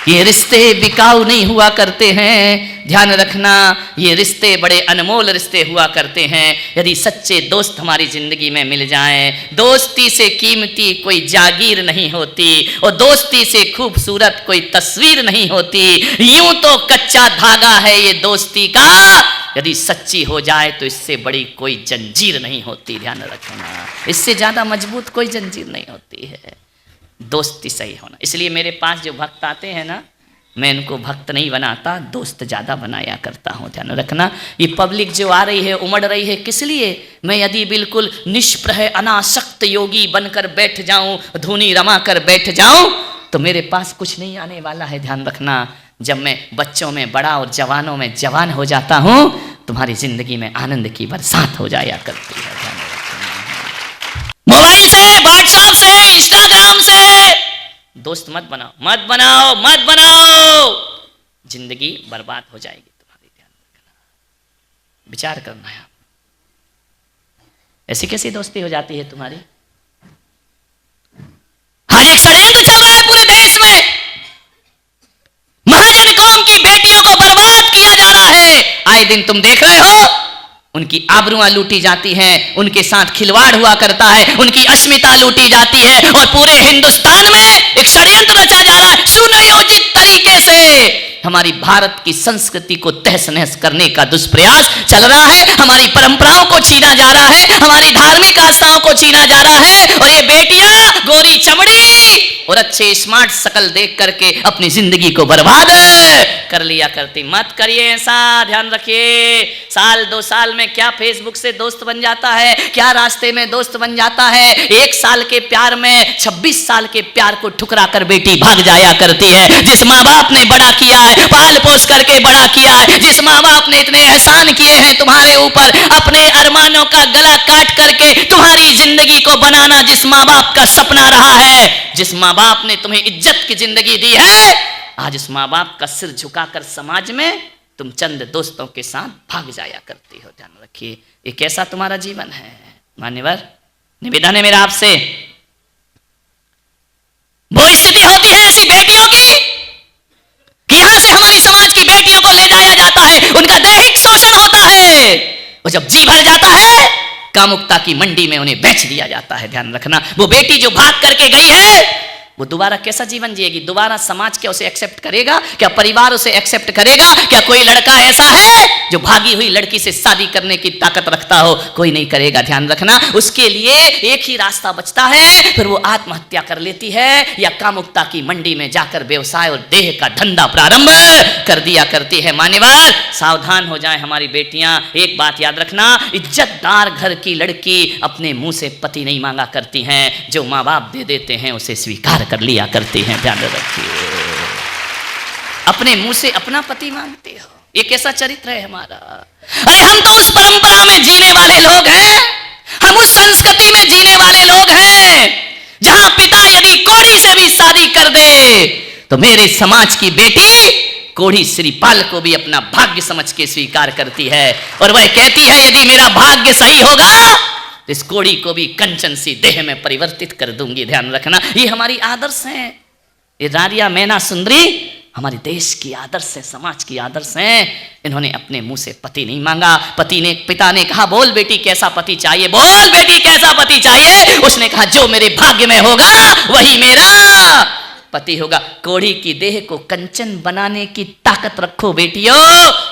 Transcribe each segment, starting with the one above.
ये रिश्ते बिकाऊ नहीं हुआ करते हैं, ध्यान रखना। ये रिश्ते बड़े अनमोल रिश्ते हुआ करते हैं। यदि सच्चे दोस्त हमारी जिंदगी में मिल जाएं, दोस्ती से कीमती कोई जागीर नहीं होती और दोस्ती से खूबसूरत कोई तस्वीर नहीं होती। यूं तो कच्चा धागा है ये दोस्ती का, यदि सच्ची हो जाए तो इससे बड़ी कोई जंजीर नहीं होती। ध्यान रखना, इससे ज्यादा मजबूत कोई जंजीर नहीं होती है। दोस्ती सही होना। इसलिए मेरे पास जो भक्त आते हैं ना, मैं इनको भक्त नहीं बनाता, दोस्त ज़्यादा बनाया करता हूँ। ध्यान रखना, ये पब्लिक जो आ रही है, उमड़ रही है, किस लिए? मैं यदि बिल्कुल निष्प्रह अनासक्त योगी बनकर बैठ जाऊँ, धुनी रमा कर बैठ जाऊँ, तो मेरे पास कुछ नहीं आने वाला है। ध्यान रखना, जब मैं बच्चों में बड़ा और जवानों में जवान हो जाता हूँ, तुम्हारी जिंदगी में आनंद की बरसात हो जाया करती है। ध्यान रखना, मोबाइल से, व्हाट्सएप से, इंस्टाग्राम से दोस्त मत बनाओ, मत बनाओ, मत बनाओ, जिंदगी बर्बाद हो जाएगी तुम्हारी। ध्यान रखना, विचार करना है। ऐसी कैसी दोस्ती हो जाती है तुम्हारी? आज एक षड्यंत्र चल रहा है पूरे देश में, महाजन कौम की बेटियों को बर्बाद किया जा रहा है। आए दिन तुम देख रहे हो, उनकी आबरुआं लूटी जाती हैं, उनके साथ खिलवाड़ हुआ करता है, उनकी अस्मिता लूटी जाती है और पूरे हिंदुस्तान में एक षड्यंत्र रचा जा रहा है सुनियोजित तरीके से। हमारी भारत की संस्कृति को तहस नहस करने का दुष्प्रयास चल रहा है, हमारी परंपराओं को छीना जा रहा है, हमारी धार्मिक आस्थाओं को छीना जा रहा है। और ये बेटियां गोरी चमड़ी और अच्छे स्मार्ट शकल देख करके अपनी जिंदगी को बर्बाद कर लिया करती। मत करिए ऐसा, ध्यान रखिए। साल 2 साल में क्या फेसबुक से दोस्त बन जाता है, क्या रास्ते में दोस्त बन जाता है। 1 साल के प्यार में 26 साल के प्यार को ठुकरा कर बेटी भाग जाया करती है। जिस माँ बाप ने बड़ा किया है, पाल पोस करके बड़ा किया है, जिस माँ बाप ने इतने एहसान किए हैं तुम्हारे ऊपर, अपने अरमानों का गला काट करके तुम्हारी जिंदगी को बनाना जिस माँ बाप का सपना रहा है, जिस माँ बाप ने तुम्हें इज्जत की जिंदगी दी है, आज उस माँ बाप का सिर झुकाकर समाज में तुम चंद दोस्तों के साथ भाग जाया करती हो। ध्यान रखिए, ये कैसा तुम्हारा जीवन है। मान्यवर, निवेदन है मेरा आपसे, वो स्थिति होती है ऐसी बेटियों की कि यहां से हमारी समाज की बेटियों को ले जाया जाता है, उनका दैहिक शोषण होता है, और जब जी भर जाता है कामुकता की मंडी में उन्हें बेच दिया जाता है। ध्यान रखना, वो बेटी जो भाग करके गई है वो दोबारा कैसा जीवन जिएगी? दोबारा समाज क्या उसे एक्सेप्ट करेगा? क्या परिवार उसे एक्सेप्ट करेगा? क्या कोई लड़का ऐसा है जो भागी हुई लड़की से शादी करने की ताकत रखता हो? कोई नहीं करेगा। ध्यान रखना, उसके लिए एक ही रास्ता बचता है, फिर वो आत्महत्या कर लेती है या कामुकता की मंडी में जाकर व्यवसाय और देह का धंधा प्रारंभ कर दिया करती है। मान्यवर, सावधान हो जाएं हमारी बेटियां। एक बात याद रखना, इज्जतदार घर की लड़की अपने मुंह से पति नहीं मांगा करती हैं, जो माँ बाप दे देते हैं उसे स्वीकार कर लिया करती हैं। ध्यान रखिए, अपने मुंह से अपना पति मांगते हो, ये कैसा चरित्र है हमारा? अरे हम तो उस परंपरा में जीने वाले लोग हैं, हम उस संस्कृति में जीने वाले लोग हैं जहां पिता यदि कोढ़ी से भी शादी कर दे तो मेरे समाज की बेटी कोढ़ी श्रीपाल को भी अपना भाग्य समझ के स्वीकार करती है, और वह कहती है यदि मेरा भाग्य सही होगा इस कोड़ी को भी कंचन सी देह में परिवर्तित कर दूंगी। ध्यान रखना, ये हमारी आदर्श हैं। ये रारिया, मैना, सुंदरी हमारे देश की आदर्श है, समाज की आदर्श हैं। इन्होंने अपने मुंह से पति नहीं मांगा। पिता ने कहा बोल बेटी कैसा पति चाहिए, बोल बेटी कैसा पति चाहिए। उसने कहा जो मेरे भाग्य में होगा वही मेरा पति होगा। कोढ़ी की देह को कंचन बनाने की ताकत रखो बेटियों।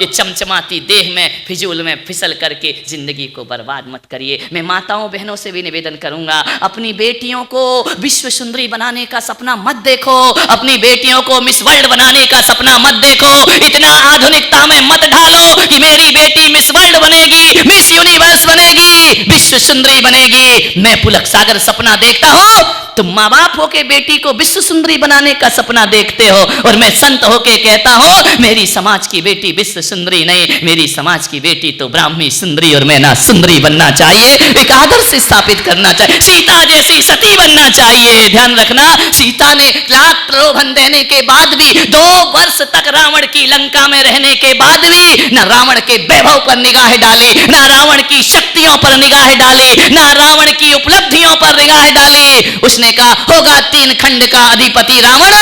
ये चमचमाती देह में फिजूल में फिसल करके जिंदगी को बर्बाद मत करिए। मैं माताओं बहनों से भी निवेदन करूंगा, अपनी बेटियों को विश्व सुंदरी बनाने का सपना मत देखो, अपनी बेटियों को मिस वर्ल्ड बनाने का सपना मत देखो। इतना आधुनिकता में मत ढालो कि मेरी बेटी मिस वर्ल्ड बनेगी, मिस यूनिवर्स बनेगी, विश्व सुंदरी बनेगी। मैं पुलक सागर सपना देखता हूं, तुम माँ बाप होके बेटी को विश्व सुंदरी बनाने का सपना देखते हो, और मैं संत होके कहता हूं मेरी समाज की बेटी विश्व सुंदरी नहीं, मेरी समाज की बेटी तो ब्राह्मी सुंदरी और मैना सुंदरी बनना चाहिए। एक आदर्श स्थापित करना चाहिए, सीता जैसी सती बनना चाहिए। ध्यान रखना, सीता ने लाख प्रलोभन देने के बाद भी, 2 वर्ष तक रावण की लंका में रहने के बाद भी न रावण के वैभव पर निगाह डाली, न रावण की शक्तियों पर निगाह डाली, न रावण की उपलब्धियों पर निगाह डाली। उसने उसने कहा होगा 3 खंड का अधिपति रावण,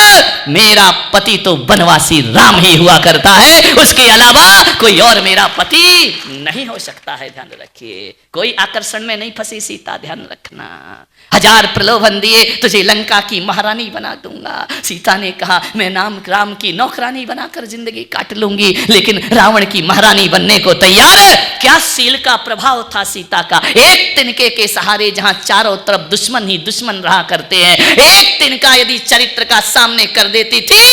मेरा पति तो बनवासी राम ही हुआ करता है, उसके अलावा कोई और मेरा पति नहीं हो सकता है। ध्यान रखिए, कोई आकर्षण में नहीं फंसी सीता, ध्यान रखना। 1000 प्रलोभन दिए, तुझे लंका की महारानी बना दूंगा। सीता ने कहा मैं नाम राम की नौकरानी बनाकर जिंदगी काट लूंगी, लेकिन रावण की महारानी बनने को तैयार है। क्या सील का प्रभाव था सीता का, एक तिनके के सहारे जहां चारों तरफ दुश्मन ही दुश्मन रहा करते हैं, एक तिनका यदि चरित्र का सामने कर देती थी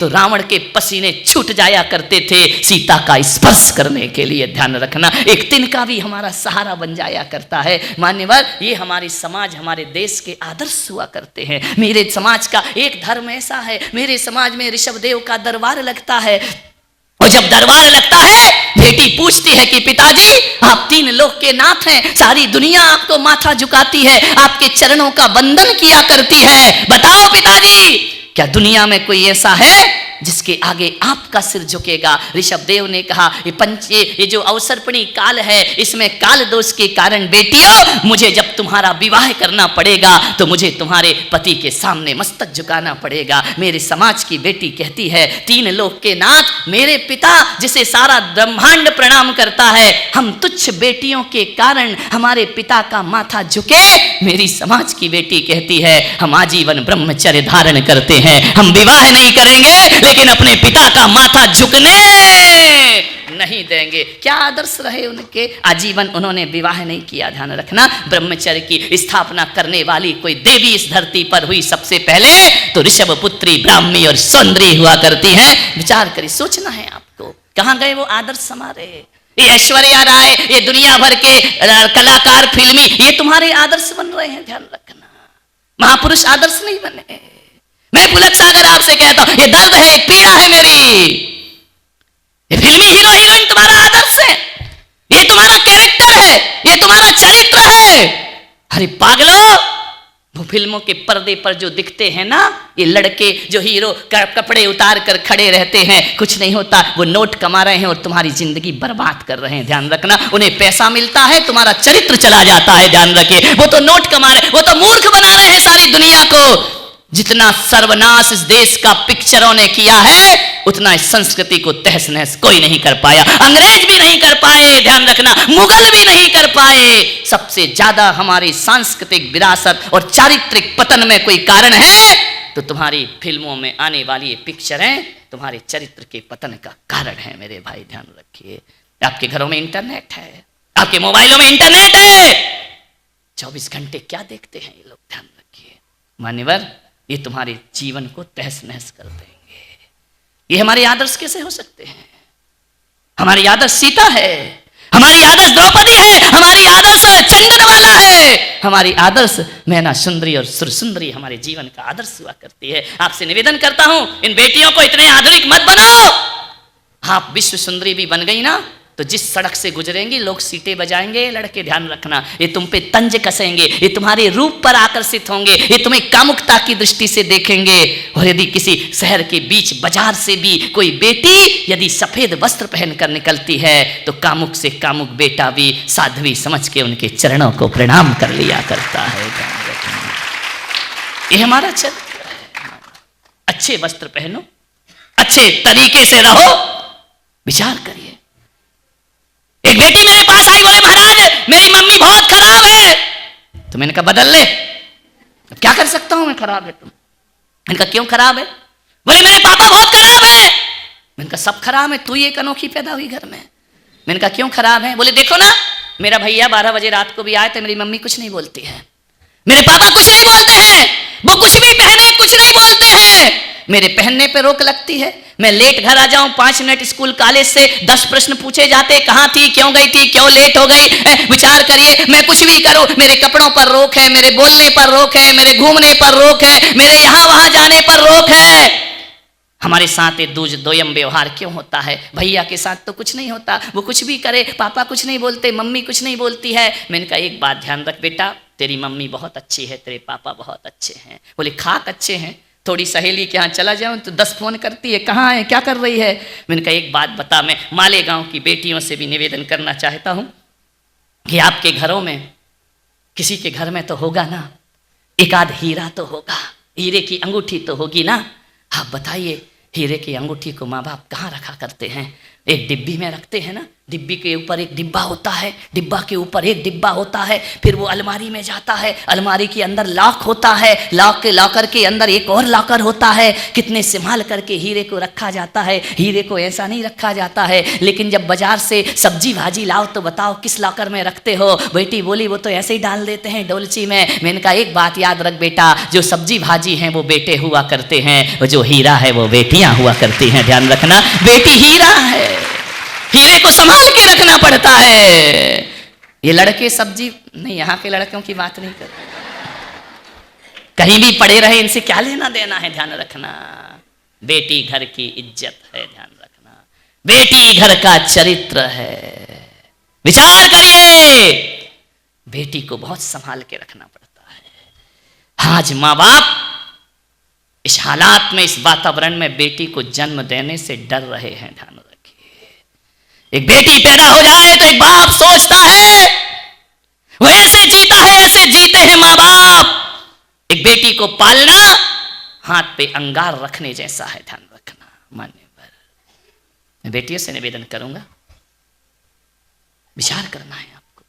तो रावण के पसीने छूट जाया करते थे सीता का स्पर्श करने के लिए। ध्यान रखना, एक तिनका भी हमारा सहारा बन जाया करता है। मान्यवर, ये हमारी समाज, हमारे देश के आदर्श हुआ करते हैं। मेरे समाज का एक धर्म ऐसा है, मेरे समाज में ऋषभदेव का दरबार लगता है, और जब दरबार लगता है बेटी पूछती है कि पिताजी आप 3 लोक के नाथ हैं, सारी दुनिया आपको माथा झुकाती है, आपके चरणों का वंदन किया करती है, बताओ पिताजी क्या दुनिया में कोई ऐसा है जिसके आगे आपका सिर झुकेगा? ऋषभदेव ने कहा ये जो अवसर्पणी काल है, इसमें काल दोष के कारण बेटियों मुझे जब तुम्हारा विवाह करना पड़ेगा तो मुझे तुम्हारे पति के सामने मस्तक झुकाना पड़ेगा। मेरे समाज की बेटी कहती है 3 लोक के नाथ मेरे पिता जिसे सारा ब्रह्मांड प्रणाम करता है, हम तुच्छ बेटियों के कारण हमारे पिता का माथा झुके। मेरी समाज की बेटी कहती है हम आजीवन ब्रह्मचर्य धारण करते हैं, हम विवाह नहीं करेंगे लेकिन अपने पिता का माथा झुकने नहीं देंगे। क्या आदर्श रहे उनके, आजीवन उन्होंने विवाह नहीं किया। ध्यान रखना, ब्रह्मचर्य की स्थापना करने वाली कोई देवी इस धरती पर हुई सबसे पहले तो ऋषभपुत्री ब्राह्मी और सौंदर्य हुआ करती हैं। विचार करिए, सोचना है आपको, कहां गए वो आदर्श हमारे? ये ऐश्वर्या राय, ये दुनिया भर के कलाकार फिल्मी, ये तुम्हारे आदर्श बन रहे हैं। ध्यान रखना, महापुरुष आदर्श नहीं बने। मैं पुलक सागर आपसे कहता हूं, ये दर्द है, पीड़ा है मेरी। ये फिल्मी हीरो हीरोइन तुम्हारा आदर्श है, ये तुम्हारा कैरेक्टर है, ये तुम्हारा चरित्र है। अरे पागलों, वो फिल्मों के पर्दे पर जो दिखते हैं ना, ये लड़के जो हीरो कपड़े उतार कर खड़े रहते हैं, कुछ नहीं होता, वो नोट कमा रहे हैं और तुम्हारी जिंदगी बर्बाद कर रहे हैं। ध्यान रखना, उन्हें पैसा मिलता है, तुम्हारा चरित्र चला जाता है। ध्यान रखिए, वो तो नोट कमा रहे, वो तो मूर्ख बना रहे हैं सारी दुनिया को। जितना सर्वनाश इस देश का पिक्चरों ने किया है उतना इस संस्कृति को तहस नहस कोई नहीं कर पाया, अंग्रेज भी नहीं कर पाए। ध्यान रखना, मुगल भी नहीं कर पाए। सबसे ज्यादा हमारी सांस्कृतिक विरासत और चारित्रिक पतन में कोई कारण है तो तुम्हारी फिल्मों में आने वाली ये पिक्चरें तुम्हारे चरित्र के पतन का कारण है। मेरे भाई ध्यान रखिए, आपके घरों में इंटरनेट है, आपके मोबाइलों में इंटरनेट है, 24 घंटे क्या देखते हैं ये लोग? ध्यान रखिए मान्यवर, ये तुम्हारे जीवन को तहस नहस कर देंगे। ये हमारे आदर्श कैसे हो सकते हैं? हमारी आदर्श सीता है, हमारी आदर्श द्रौपदी है, हमारी आदर्श चंदनवाला है, हमारी आदर्श मैना सुंदरी और सुरसुंदरी हमारे जीवन का आदर्श हुआ करती है। आपसे निवेदन करता हूं, इन बेटियों को इतने आधुनिक मत बनाओ। आप विश्व सुंदरी भी बन गई ना तो जिस सड़क से गुजरेंगे लोग सीटे बजाएंगे। लड़के ध्यान रखना, ये तुम पे तंज कसेंगे, ये तुम्हारे रूप पर आकर्षित होंगे, ये तुम्हें कामुकता की दृष्टि से देखेंगे। और यदि किसी शहर के बीच बाजार से भी कोई बेटी यदि सफेद वस्त्र पहनकर निकलती है तो कामुक से कामुक बेटा भी साध्वी समझ के उनके चरणों को प्रणाम कर लिया करता है। ये हमारा चरित्र है। अच्छे वस्त्र पहनो, अच्छे तरीके से रहो। विचार करिए, एक बेटी मेरे पास आई, बोले महाराज मेरी मम्मी बहुत खराब है। तो मैंने कहा बदल ले। अब क्या कर सकता हूं मैं, खराब है तुम। मैंने कहा क्यों खराब है? बोले मेरे पापा बहुत खराब है। मैंने कहा सब खराब है, तू ही एक अनोखी पैदा हुई घर में। मैंने कहा क्यों खराब है? बोले देखो ना, मेरा भैया 12 बजे रात को भी आए तो मेरी मम्मी कुछ नहीं बोलती है, मेरे पापा कुछ नहीं बोलते हैं, वो कुछ भी पहने कुछ नहीं बोलते हैं, मेरे पहनने पे रोक लगती है। मैं लेट घर आ जाऊं, 5 मिनट स्कूल कॉलेज से 10 प्रश्न पूछे जाते, कहां थी, क्यों गई थी, क्यों लेट हो गई। विचार करिए, मैं कुछ भी करूं मेरे कपड़ों पर रोक है, मेरे बोलने पर रोक है, मेरे घूमने पर रोक है, मेरे यहां वहां जाने पर रोक है। हमारे साथ एक दोयम व्यवहार क्यों होता है? भैया के साथ तो कुछ नहीं होता, वो कुछ भी करे, पापा कुछ नहीं बोलते, मम्मी कुछ नहीं बोलती है। मैंने कहा एक बात ध्यान रख बेटा, तेरी मम्मी बहुत अच्छी है, तेरे पापा बहुत अच्छे हैं। बोले खाक अच्छे हैं, थोड़ी सहेली के यहाँ चला जाऊं तो 10 फोन करती है, कहाँ है, क्या कर रही है। मैंने कहा एक बात बता, मैं मालेगांव की बेटियों से भी निवेदन करना चाहता हूं कि आपके घरों में किसी के घर में तो होगा ना एक आध हीरा तो होगा, हीरे की अंगूठी तो होगी ना। आप बताइए, हीरे की अंगूठी को माँ बाप कहाँ रखा करते हैं? एक डिब्बी में रखते हैं ना, डिब्बी के ऊपर एक डिब्बा होता है, डिब्बा के ऊपर एक डिब्बा होता है, फिर वो अलमारी में जाता है, अलमारी के अंदर लॉक होता है, लॉक के लॉकर के अंदर एक और लॉकर होता है। कितने संभाल करके हीरे को रखा जाता है। हीरे को ऐसा नहीं रखा जाता है। लेकिन जब बाजार से सब्जी भाजी लाओ तो बताओ किस लॉकर में रखते हो? बेटी बोली वो तो ऐसे ही डाल देते हैं डोलची में। मैंने कहा एक बात याद रख बेटा, जो सब्जी भाजी हैं वो बेटे हुआ करते हैं, जो हीरा है वो बेटियां हुआ करती हैं। ध्यान रखना, बेटी हीरा है, हीरे को संभाल के रखना पड़ता है। ये लड़के सब्जी नहीं, यहाँ के लड़कों की बात नहीं कर, कहीं भी पड़े रहे, इनसे क्या लेना देना है। ध्यान रखना, बेटी घर की इज्जत है। ध्यान रखना, बेटी घर का चरित्र है। विचार करिए, बेटी को बहुत संभाल के रखना पड़ता है। आज माँ बाप इस हालात में, इस वातावरण में बेटी को जन्म देने से डर रहे हैं। ध्यान रखिए, एक बेटी पैदा हो जाए तो एक बाप सोचता है, वो ऐसे जीता है, ऐसे जीते हैं माँ बाप। एक बेटी को पालना हाथ पे अंगार रखने जैसा है। ध्यान रखना, मान्यवर, मैं बेटियों से निवेदन करूंगा, विचार करना है आपको,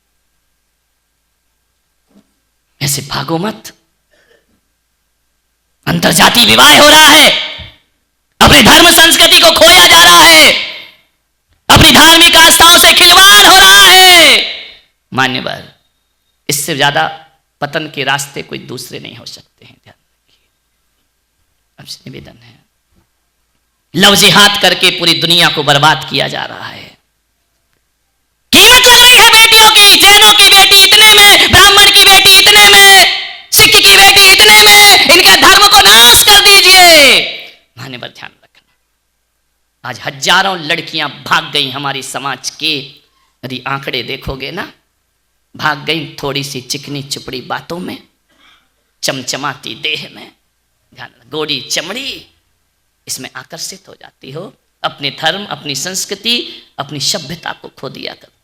ऐसे भागो मत। अंतरजातीय विवाह हो रहा है, अपने धर्म संस्कृति को खोया जा रहा है, अपनी धार्मिक आस्थाओं से खिलवाड़ हो रहा है। मान्यवर, इससे ज्यादा पतन के रास्ते कोई दूसरे नहीं हो सकते हैं। ध्यान रखिए, आपसे निवेदन है, लव जिहाद करके पूरी दुनिया को बर्बाद किया जा रहा है। कीमत लग रही है बेटियों की, जैनों की बेटी इतने में, ब्राह्मण की बेटी इतने में, सिख की बेटी इतने में, इनके धर्म को नाश कर दीजिए। मान्यवर ध्यान रखना, आज हजारों लड़कियां भाग गई हमारी समाज के, यदि आंकड़े देखोगे ना, भाग गई थोड़ी सी चिकनी चुपड़ी बातों में, चमचमाती देह में, ध्यान, गोरी चमड़ी, इसमें आकर्षित हो जाती हो, अपने धर्म, अपनी संस्कृति, अपनी सभ्यता को खो दिया करती।